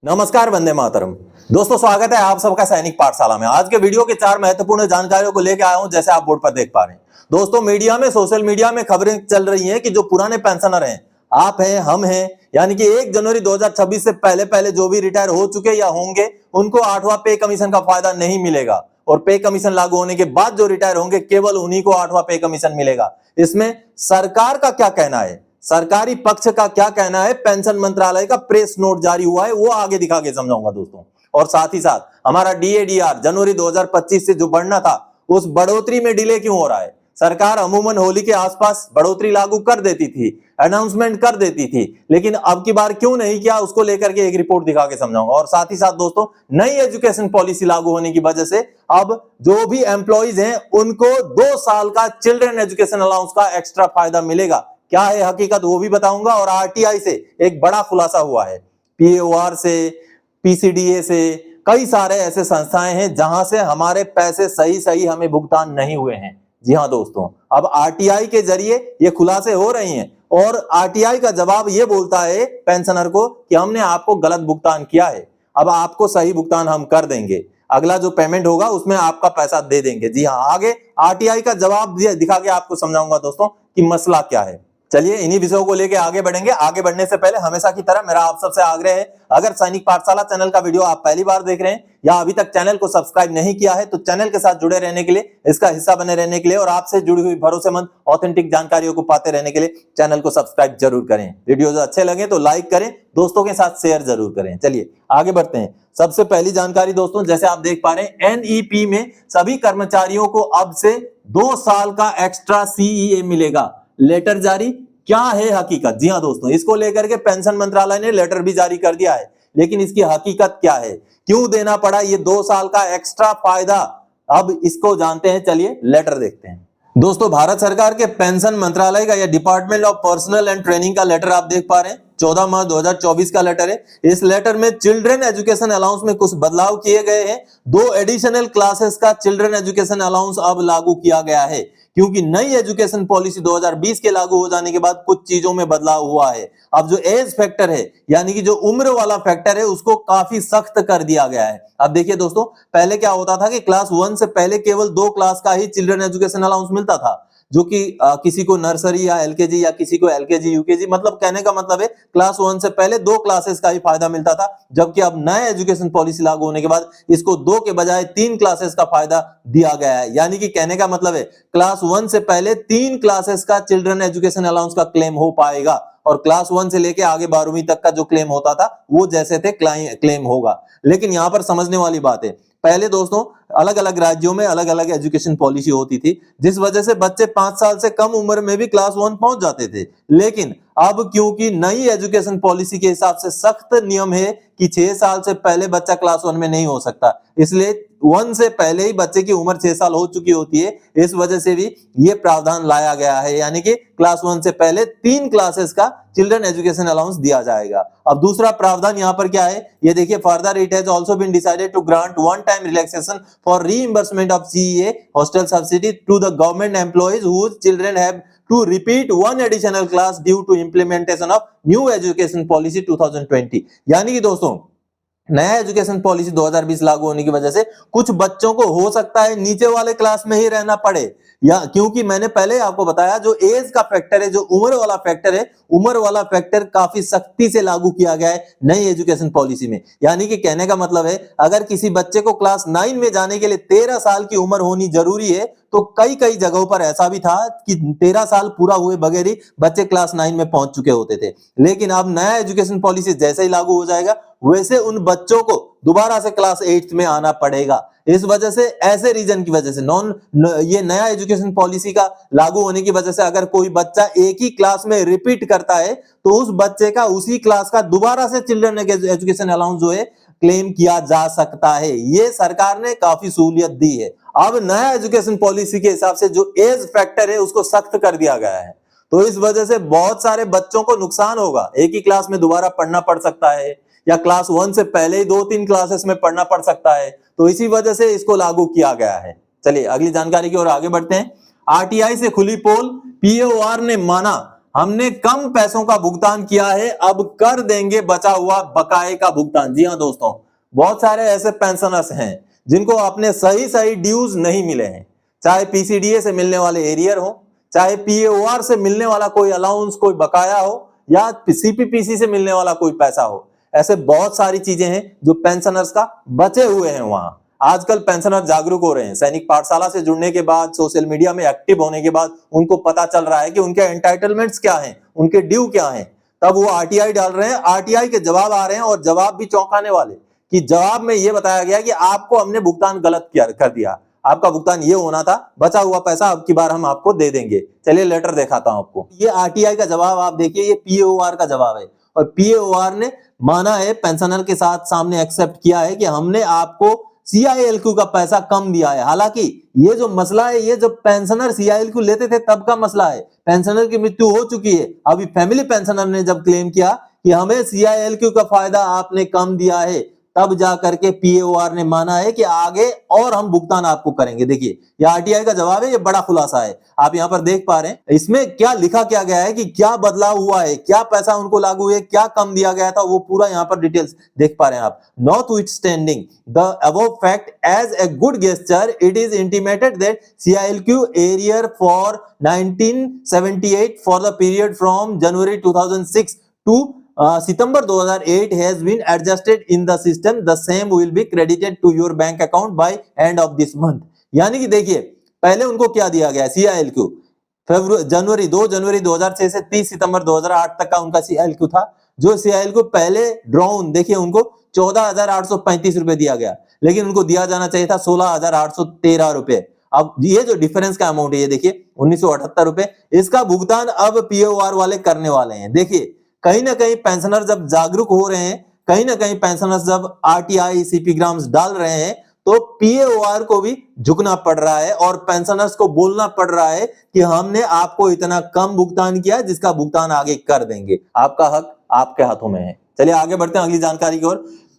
नमस्कार, वंदे मातरम। दोस्तों, स्वागत है आप सबका सैनिक पाठशाला में। आज के वीडियो के 4 महत्वपूर्ण जानकारियों को लेकर आया हूं, जैसे आप बोर्ड पर देख पा रहे हैं। दोस्तों, मीडिया में, सोशल मीडिया में खबरें चल रही हैं कि जो पुराने पेंशनर हैं, आप हैं, हम हैं, यानी कि 1 जनवरी 2026 से पहले जो भी रिटायर हो चुके या होंगे, उनको 8वां पे कमीशन का फायदा नहीं मिलेगा। और पे कमीशन लागू होने के बाद जो रिटायर होंगे, केवल उन्हीं को 8वां पे कमीशन मिलेगा। इसमें सरकार का क्या कहना है, सरकारी पक्ष का क्या कहना है, पेंशन मंत्रालय का प्रेस नोट जारी हुआ है, वो आगे दिखा के समझाऊंगा दोस्तों। और साथ ही साथ हमारा डीएडीआर जनवरी 2025 से जो बढ़ना था, उस बढ़ोतरी में डिले क्यों हो रहा है। सरकार अमूमन होली के आसपास बढ़ोतरी लागू कर देती थी, अनाउंसमेंट कर देती थी, लेकिन अब की बार क्यों नहीं किया, उसको लेकर के एक रिपोर्ट दिखा के समझाऊंगा। और साथ ही साथ दोस्तों, नई एजुकेशन पॉलिसी लागू होने की वजह से अब जो भी एम्प्लॉइज हैं, उनको 2 साल का चिल्ड्रन एजुकेशन अलाउंस का एक्स्ट्रा फायदा मिलेगा। क्या है हकीकत, वो भी बताऊंगा। और आरटीआई से एक बड़ा खुलासा हुआ है, पीएओआर से, पीसीडीए से, कई सारे ऐसे संस्थाएं हैं जहां से हमारे पैसे सही हमें भुगतान नहीं हुए हैं। जी हां दोस्तों, अब आरटीआई के जरिए ये खुलासे हो रही हैं और आरटीआई का जवाब ये बोलता है पेंशनर को कि हमने आपको गलत भुगतान किया है, अब आपको सही भुगतान हम कर देंगे, अगला जो पेमेंट होगा उसमें आपका पैसा दे देंगे। जी हां, आगे आरटीआई का जवाब दिखा के आपको समझाऊंगा दोस्तों कि मसला क्या है। चलिए, इन्हीं विषयों को लेके आगे बढ़ेंगे। आगे बढ़ने से पहले हमेशा की तरह मेरा आप सबसे आग्रह है, अगर सैनिक पाठशाला चैनल का वीडियो आप पहली बार देख रहे हैं या अभी तक चैनल को सब्सक्राइब नहीं किया है, तो चैनल के साथ जुड़े रहने के लिए, इसका हिस्सा बने रहने के लिए और आपसे जुड़ी हुई भरोसेमंद ऑथेंटिक जानकारियों को पाते रहने के लिए चैनल को सब्सक्राइब जरूर करें। वीडियो जो अच्छे लगे तो लाइक करें, दोस्तों के साथ शेयर जरूर करें। चलिए आगे बढ़ते हैं। सबसे पहली जानकारी दोस्तों, जैसे आप देख पा रहे हैं, एनईपी में सभी कर्मचारियों को अब से 2 साल का एक्स्ट्रा सीईए मिलेगा। लेटर जारी, क्या है हकीकत। जी हां दोस्तों, इसको लेकर के पेंशन मंत्रालय ने लेटर भी जारी कर दिया है, लेकिन इसकी हकीकत क्या है, क्यों देना पड़ा ये 2 साल का एक्स्ट्रा फायदा, अब इसको जानते हैं। चलिए लेटर देखते हैं। दोस्तों, भारत सरकार के पेंशन मंत्रालय का या department of personal and training का लेटर आप देख पा रहे हैं, 14 मार्च 2024 का लेटर है। इस लेटर में चिल्ड्रन एजुकेशन अलाउंस में कुछ बदलाव किए गए हैं। 2 एडिशनल क्लासेस का चिल्ड्रन एजुकेशन अलाउंस अब लागू किया गया है, क्योंकि नई एजुकेशन पॉलिसी 2020 के लागू हो जाने के बाद कुछ चीजों में बदलाव हुआ है। अब जो एज फैक्टर है, यानी कि जो उम्र वाला फैक्टर है, उसको काफी सख्त कर दिया गया है। अब देखिए दोस्तों, पहले क्या होता था कि क्लास 1 से पहले केवल 2 क्लास का ही चिल्ड्रन एजुकेशन अलाउंस मिलता था, जो कि किसी को नर्सरी या एलकेजी या किसी को एलकेजी यूकेजी, मतलब कहने का मतलब है क्लास 1 से पहले 2 क्लासेस का ही फायदा मिलता था। जबकि अब नए एजुकेशन पॉलिसी लागू होने के बाद इसको 2 के बजाय 3 क्लासेस का फायदा दिया गया है। यानी कि कहने का मतलब है क्लास 1 से पहले 3 क्लासेस का चिल्ड्रन एजुकेशन अलाउंस का क्लेम हो पाएगा, और क्लास 1 से लेके आगे 12वीं तक का जो क्लेम होता था वो जैसे थे क्लेम होगा। लेकिन यहां पर समझने वाली बात है, पहले दोस्तों अलग अलग राज्यों में अलग अलग एजुकेशन पॉलिसी होती थी, जिस वजह से बच्चे 5 साल से कम उम्र में भी क्लास 1 पहुंच जाते थे। लेकिन अब क्योंकि नई एजुकेशन पॉलिसी के हिसाब से सख्त नियम है कि 6 साल से पहले बच्चा क्लास 1 में नहीं हो सकता, इसलिए 1 से पहले ही बच्चे की उम्र 6 साल हो चुकी होती है। इस वजह से भी ये प्रावधान लाया गया है, यानी कि क्लास 1 से पहले 3 क्लासेस का चिल्ड्रन एजुकेशन अलाउंस दिया जाएगा। अब दूसरा प्रावधान यहां पर क्या है, ये देखिए, further it has also been decided to grant one time relaxation for reimbursement of CEA hostel subsidy to the government employees whose children have to repeat one additional class due to implementation of new education policy 2020। यानी कि दोस्तों, नया education policy 2020 लागू होने की वजह से कुछ बच्चों को हो सकता है नीचे वाले क्लास में ही रहना पड़े, या क्योंकि मैंने पहले आपको बताया जो एज का फैक्टर है, जो उम्र वाला फैक्टर है, उम्र वाला फैक्टर काफी सख्ती से लागू किया गया है नई एजुकेशन पॉलिसी में। यानी कि कहने का मतलब है, अगर किसी बच्चे को क्लास 9 में जाने के लिए 13 साल की उम्र होनी जरूरी है, तो कई जगहों पर ऐसा भी था कि 13 साल पूरा हुए बगैर ही बच्चे क्लास 9 में पहुंच चुके होते थे। लेकिन अब नया एजुकेशन पॉलिसी जैसे ही लागू हो जाएगा, वैसे उन बच्चों को दोबारा से क्लास 8 में आना पड़ेगा। इस वजह से, ऐसे रीजन की वजह से, ये नया एजुकेशन पॉलिसी का लागू होने की वजह से अगर कोई बच्चा एक ही क्लास में रिपीट करता है, तो उस बच्चे का उसी क्लास का दोबारा से चिल्ड्रन एजुकेशन अलाउंस जो है क्लेम किया जा सकता है। ये सरकार ने काफी सहूलियत दी है। अब नया एजुकेशन पॉलिसी के हिसाब से जो एज फैक्टर है उसको सख्त कर दिया गया है, तो इस वजह से बहुत सारे बच्चों को नुकसान होगा। एक ही क्लास में दोबारा पढ़ना पड़ सकता है, या क्लास 1 से पहले ही 2-3 क्लासेस में पढ़ना पड़ सकता है, तो इसी वजह से इसको लागू किया गया है। चलिए अगली जानकारी की ओर आगे बढ़ते हैं। आरटीआई से खुली पोल, पीओआर ने माना हमने कम पैसों का भुगतान किया है, अब कर देंगे बचा हुआ बकाये का भुगतान। जी हाँ दोस्तों, बहुत सारे ऐसे पेंशनर्स हैं जिनको अपने सही ड्यूज नहीं मिले हैं, चाहे पीसीडीए से मिलने वाले एरियर हो, चाहे पीएओआर से मिलने वाला कोई अलाउंस, कोई बकाया हो, या सीपीपीसी से मिलने वाला कोई पैसा हो। ऐसे बहुत सारी चीजें हैं जो पेंशनर्स का बचे हुए हैं वहां। आजकल पेंशनर जागरूक हो रहे हैं। सैनिक पाठशाला से जुड़ने के बाद, सोशल मीडिया में एक्टिव होने के बाद उनको पता चल रहा है कि उनके एंटाइटलमेंट्स क्या हैं, उनके ड्यू क्या हैं। तब वो आरटीआई डाल रहे हैं, आरटीआई के जवाब आ रहे हैं, और जवाब भी चौंकाने वाले, कि जवाब में ये बताया गया कि आपको हमने भुगतान गलत कर दिया, आपका भुगतान ये होना था, बचा हुआ पैसा अब की बार हम आपको दे देंगे। चलिए लेटर दिखाता हूं आपको। ये आरटीआई का जवाब आप देखिए, ये पीएओआर का जवाब है, और पीएओआर ने माना है, पेंशनर के साथ सामने एक्सेप्ट किया है कि हमने आपको सीआईएलक्यू का पैसा कम दिया है। हालांकि ये जो मसला है, ये जब पेंशनर सीआईएलक्यू लेते थे तब का मसला है। पेंशनर की मृत्यु हो चुकी है, अभी फैमिली पेंशनर ने जब क्लेम किया कि हमें सीआईएलक्यू का फायदा आपने कम दिया है, तब जाकर के पीएओआर ने माना है कि आगे और हम भुगतान आपको करेंगे। देखिए ये आरटीआई का जवाब है, ये बड़ा खुलासा है, आप यहां पर देख पा रहे हैं। इसमें क्या लिखा क्या गया है कि क्या बदलाव हुआ है, क्या पैसा उनको लागू है, क्या कम दिया गया था, वो पूरा यहां पर डिटेल्स देख पा रहे हैं आप। Notwithstanding the above fact, as a good gesture it is intimated that CILQ arrear for 1978 for the period from January 2006 to September 2008 has been adjusted in the system. The same will be credited to your bank account by end of this month. यानी कि देखिए पहले उनको क्या दिया गया, सीआईएलक्यू जनवरी 2 जनवरी 2006 से 30 सितंबर 2008 तक का उनका सीआईएलक्यू था। जो सीआईएलक्यू पहले ड्रॉन देखिए उनको 14,835 रुपए दिया गया, लेकिन उनको दिया जाना चाहिए था 16,813 रुपए। अब ये जो डिफरेंस का अमाउंट है, ये देखिए 1978 रुपए, इसका भुगतान अब पीओआर वाले करने वाले हैं। देखिए कहीं ना कहीं पेंशनर जब जागरूक हो रहे हैं, कहीं ना कहीं पेंशनर्स जब आरटीआई सीपी ग्राम्स डाल रहे हैं, तो पीएओआर को भी झुकना पड़ रहा है और पेंशनर्स को बोलना पड़ रहा है कि हमने आपको इतना कम भुगतान किया, जिसका भुगतान आगे कर देंगे। आपका हक आपके हाथों में है। चलिए आगे बढ़ते हैं अगली जानकारी की ओर।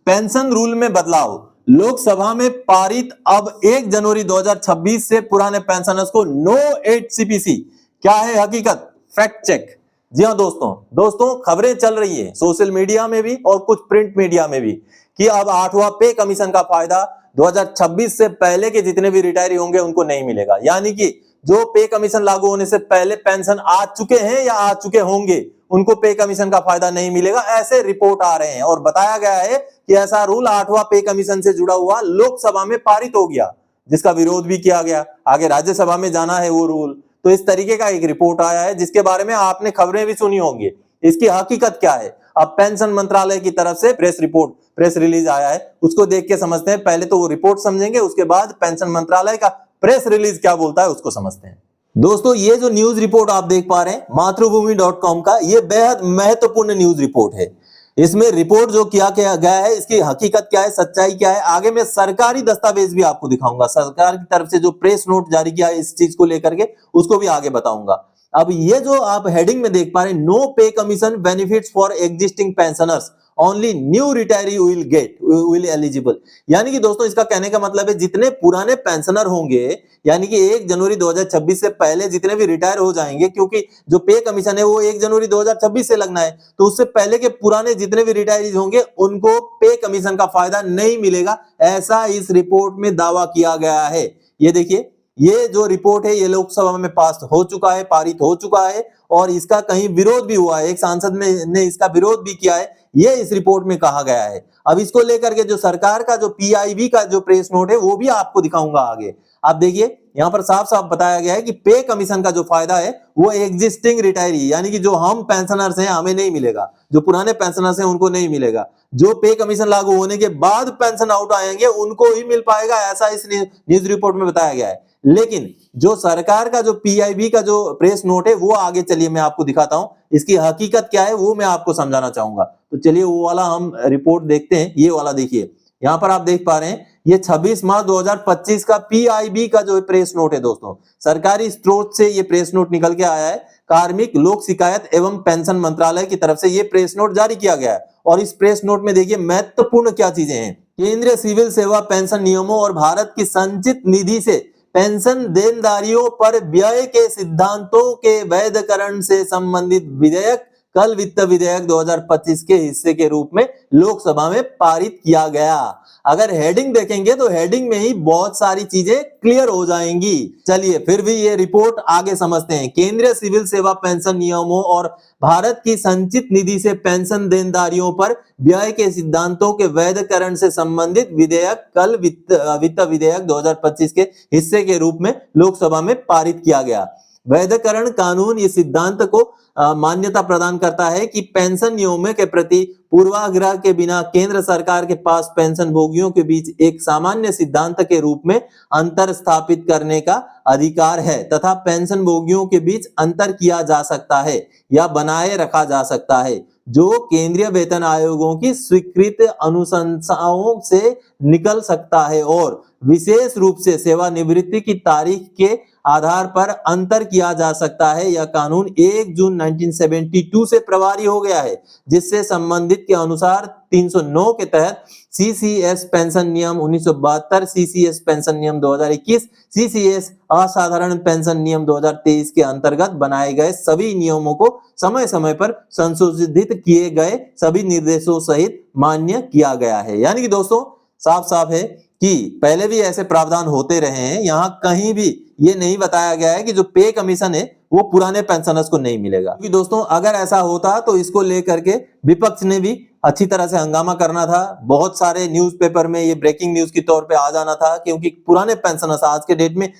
पेंशन रूल में बदलाव, लोकसभा में पारित अब 1 जनवरी 2026 से पुराने पेंशनर्स को नो एट सीपीसी। क्या है हकीकत, फैक्ट चेक। जी हाँ दोस्तों खबरें चल रही है सोशल मीडिया में भी और कुछ प्रिंट मीडिया में भी कि अब 8वां पे कमीशन का फायदा 2026 से पहले के जितने भी रिटायरी होंगे उनको नहीं मिलेगा। यानी कि जो पे कमीशन लागू होने से पहले पेंशन आ चुके हैं या आ चुके होंगे, उनको पे कमीशन का फायदा नहीं मिलेगा, ऐसे रिपोर्ट आ रहे हैं। और बताया गया है कि ऐसा रूल 8वां पे कमीशन से जुड़ा हुआ लोकसभा में पारित हो गया, जिसका विरोध भी किया गया, आगे राज्यसभा में जाना है वो रूल। तो इस तरीके का एक रिपोर्ट आया है जिसके बारे में आपने खबरें भी सुनी होंगी। इसकी हकीकत क्या है, अब पेंशन मंत्रालय की तरफ से प्रेस रिलीज आया है, उसको देख के समझते हैं। पहले तो वो रिपोर्ट समझेंगे, उसके बाद पेंशन मंत्रालय का प्रेस रिलीज क्या बोलता है उसको समझते हैं। दोस्तों ये जो न्यूज रिपोर्ट आप देख पा रहे हैं मातृभूमि.com का, ये बेहद महत्वपूर्ण न्यूज रिपोर्ट है। इसमें रिपोर्ट जो किया गया है, इसकी हकीकत क्या है, सच्चाई क्या है, आगे मैं सरकारी दस्तावेज भी आपको दिखाऊंगा। सरकार की तरफ से जो प्रेस नोट जारी किया है इस चीज को लेकर के, उसको भी आगे बताऊंगा। अब ये जो आप हेडिंग में देख पा रहे हैं, नो पे commission benefits for existing pensioners, only new retiree will eligible. यानी कि दोस्तों इसका कहने का मतलब है जितने पुराने पेंशनर होंगे, यानी कि 1 जनवरी 2026 से पहले जितने भी रिटायर हो जाएंगे, क्योंकि जो पे कमीशन है वो 1 जनवरी 2026 से लगना है, तो उससे पहले के पुराने जितने भी रिटायरीज होंगे उनको पे कमीशन का फायदा नहीं मिलेगा, ऐसा इस रिपोर्ट में दावा किया गया है। ये देखिए ये जो रिपोर्ट है ये लोकसभा में पास हो चुका है, पारित हो चुका है, और इसका कहीं विरोध भी हुआ है, एक सांसद ने इसका विरोध भी किया है, ये इस रिपोर्ट में कहा गया है। अब इसको लेकर के जो सरकार का जो पीआईबी का जो प्रेस नोट है वो भी आपको दिखाऊंगा आगे। आप देखिए यहाँ पर साफ साफ बताया गया है कि पे कमीशन का जो फायदा है वो एग्जिस्टिंग रिटायरी, यानी कि जो हम पेंशनर्स हैं हमें नहीं मिलेगा, जो पुराने पेंशनर्स हैं उनको नहीं मिलेगा, जो पे कमीशन लागू होने के बाद पेंशन आउट आएंगे उनको ही मिल पाएगा, ऐसा इस न्यूज रिपोर्ट में बताया गया है। लेकिन जो सरकार का जो पीआईबी का जो प्रेस नोट है वो आगे चलिए मैं आपको दिखाता हूं, इसकी हकीकत क्या है वो मैं आपको समझाना चाहूंगा। तो चलिए वो वाला हम रिपोर्ट देखते हैं। ये वाला देखिए, यहां पर आप देख पा रहे हैं ये 26 मार्च 2025 का पीआईबी का जो प्रेस नोट है दोस्तों, सरकारी स्रोत से ये प्रेस नोट निकल के आया है। कार्मिक लोक शिकायत एवं पेंशन मंत्रालय की तरफ से ये प्रेस नोट जारी किया गया है। और इस प्रेस नोट में देखिए महत्वपूर्ण क्या चीजें हैं, केंद्रीय सिविल सेवा पेंशन नियमों और भारत की संचित निधि से पेंशन देनदारियों पर व्यय के सिद्धांतों के वैधकरण से संबंधित विधेयक कल वित्त विधेयक 2025 के हिस्से के रूप में लोकसभा में पारित किया गया। अगर हेडिंग देखेंगे तो हेडिंग में ही बहुत सारी चीजें क्लियर हो जाएंगी। चलिए फिर भी ये रिपोर्ट आगे समझते हैं। केंद्रीय सिविल सेवा पेंशन नियमों और भारत की संचित निधि से पेंशन देनदारियों पर व्यय के सिद्धांतों के वैधकरण से संबंधित विधेयक कल वित्त विधेयक 2025 के हिस्से के रूप में लोकसभा में पारित किया गया। वैधकरण कानून इस सिद्धांत को मान्यता प्रदान करता है कि पेंशन नियमों के प्रति पूर्वाग्रह के बिना केंद्र सरकार के पास पेंशन भोगियों के बीच एक सामान्य सिद्धांत के रूप में अंतर स्थापित करने का अधिकार है तथा पेंशन भोगियों के बीच अंतर किया जा सकता है या बनाए रखा जा सकता है जो केंद्रीय वेतन आयोगों की स्वीकृत अनुशंसाओं से निकल सकता है और विशेष रूप से सेवानिवृत्ति की तारीख के आधार पर अंतर किया जा सकता है। यह कानून 1 जून 1972 से प्रभावी हो गया है, जिससे संबंधित के अनुसार 309 के तहत सीसीएस पेंशन नियम 1972, सीसीएस पेंशन नियम 2021, सीसीएस असाधारण पेंशन नियम 2023 के अंतर्गत बनाए गए सभी नियमों को समय समय पर संशोधित किए गए सभी निर्देशों सहित मान्य किया गया है। यानी कि दोस्तों साफ साफ है कि पहले भी ऐसे प्रावधान होते रहे हैं। यहां कहीं भी ये नहीं बताया गया है कि जो पे कमीशन है वो पुराने पेंशनर्स को नहीं मिलेगा। क्योंकि दोस्तों अगर ऐसा होता तो इसको लेकर के विपक्ष ने भी अच्छी तरह से हंगामा करना था। बहुत सारे न्यूज़पेपर में ये ब्रेकिंग न्यूज के तौर पे आ जाना था, क्योंकि पुराने पेंशनर्स आज के डेट में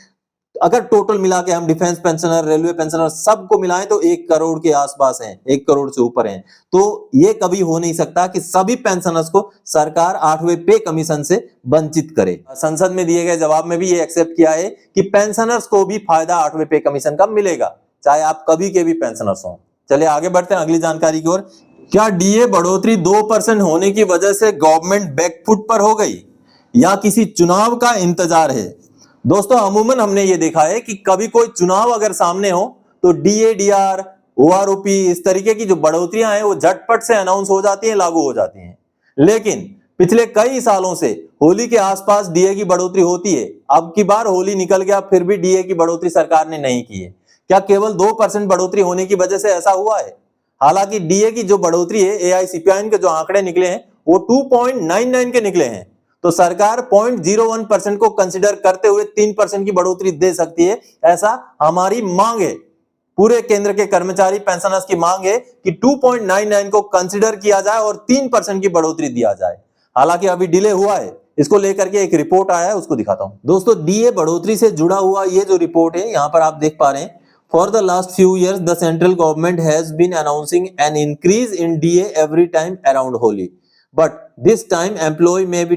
अगर टोटल मिला के हम डिफेंस पेंशनर, रेलवे पेंशनर सबको मिलाएं तो 1 करोड़ के आसपास हैं, 1 करोड़ से ऊपर हैं। तो ये कभी हो नहीं सकता कि सभी पेंशनर्स को सरकार 8वें पे कमीशन से वंचित करे। संसद में दिए गए जवाब में भी ये एक्सेप्ट किया है कि पेंशनर्स को भी फायदा 8वें पे कमीशन का मिलेगा, चाहे आप कभी के भी पेंशनर्स हो। चलिए आगे बढ़ते हैं अगली जानकारी की ओर। क्या डीए बढ़ोतरी 2% होने की वजह से गवर्नमेंट बैकफुट पर हो गई या किसी चुनाव का इंतजार है? दोस्तों अमूमन हमने ये देखा है कि कभी कोई चुनाव अगर सामने हो तो डीए, डीआर, ओआरओपी इस तरीके की जो बढ़ोतरियां हैं वो झटपट से अनाउंस हो जाती हैं, लागू हो जाती हैं। लेकिन पिछले कई सालों से होली के आसपास डीए की बढ़ोतरी होती है। अब की बार होली निकल गया फिर भी डीए की बढ़ोतरी सरकार ने नहीं की है। क्या केवल 2% बढ़ोतरी होने की वजह से ऐसा हुआ है? हालांकि डीए की जो बढ़ोतरी है, एआईसीपीआई के जो आंकड़े निकले हैं वो 2.99 के निकले हैं। तो सरकार 0.01% को कंसिडर करते हुए 3% की बढ़ोतरी दे सकती है, ऐसा हमारी मांग है। पूरे केंद्र के कर्मचारी पेंशनर्स की मांग है कि 2.99 को कंसिडर किया जाए और 3% की बढ़ोतरी दिया जाए। हालांकि अभी डिले हुआ है, इसको लेकर के एक रिपोर्ट आया है, उसको दिखाता हूं। दोस्तों डीए बढ़ोतरी से जुड़ा हुआ ये जो रिपोर्ट है यहां पर आप देख पा रहे हैं। For the last few years, the central government has been announcing an increase in DA every time around Holi. But this time employee may be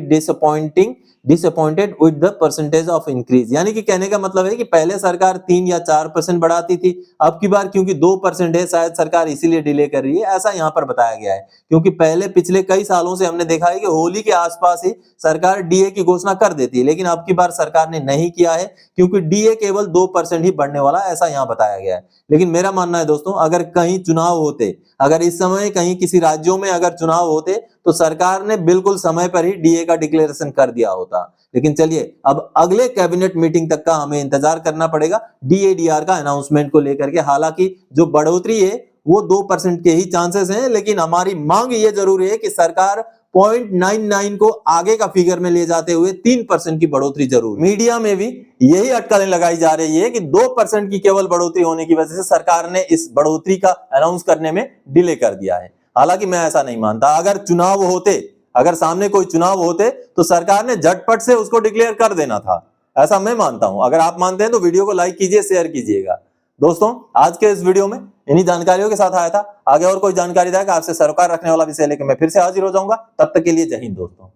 disappointed with the percentage of increase। यानी कि कहने का मतलब है कि पहले सरकार 3 या 4% बढ़ाती थी, अब की बार क्योंकि 2% है शायद सरकार इसीलिए डिले कर रही है, ऐसा यहाँ पर बताया गया है। क्योंकि पहले पिछले कई सालों से हमने देखा है कि होली के आसपास ही सरकार डीए की घोषणा कर देती है, लेकिन अब की बार सरकार ने नहीं किया है क्योंकि डीए केवल 2% ही बढ़ने वाला, ऐसा यहाँ बताया गया है। लेकिन मेरा मानना है दोस्तों, अगर कहीं चुनाव होते, अगर इस समय कहीं किसी राज्यों में अगर चुनाव होते तो सरकार ने बिल्कुल समय पर ही डीए का डिक्लेरेशन कर दिया होता। लेकिन चलिए अब अगले कैबिनेट मीटिंग तक का हमें इंतजार करना पड़ेगा डीए डीआर का अनाउंसमेंट को लेकर के। हालांकि जो बढ़ोतरी है वो 2% के ही चांसेस हैं, लेकिन हमारी मांग ये जरूर है कि सरकार 0.99 को आगे का फिगर में ले जाते हुए 3% की बढ़ोतरी जरूर। मीडिया में भी यही अटकलें लगाई जा रही है कि 2% की केवल बढ़ोतरी होने की वजह से सरकार ने इस बढ़ोतरी का अनाउंस करने में डिले कर दिया है। हालांकि मैं ऐसा नहीं मानता। अगर चुनाव होते, अगर सामने कोई चुनाव होते तो सरकार ने झटपट से उसको डिक्लेयर कर देना था, ऐसा मैं मानता हूं। अगर आप मानते हैं तो वीडियो को लाइक कीजिए, शेयर कीजिएगा। दोस्तों आज के इस वीडियो में इन्हीं जानकारियों के साथ आया था। आगे और कोई जानकारी देगा आपसे सरोकार रखने वाला विषय लेकर मैं फिर से हाजिर हो जाऊंगा। तब तक के लिए जय हिंद दोस्तों।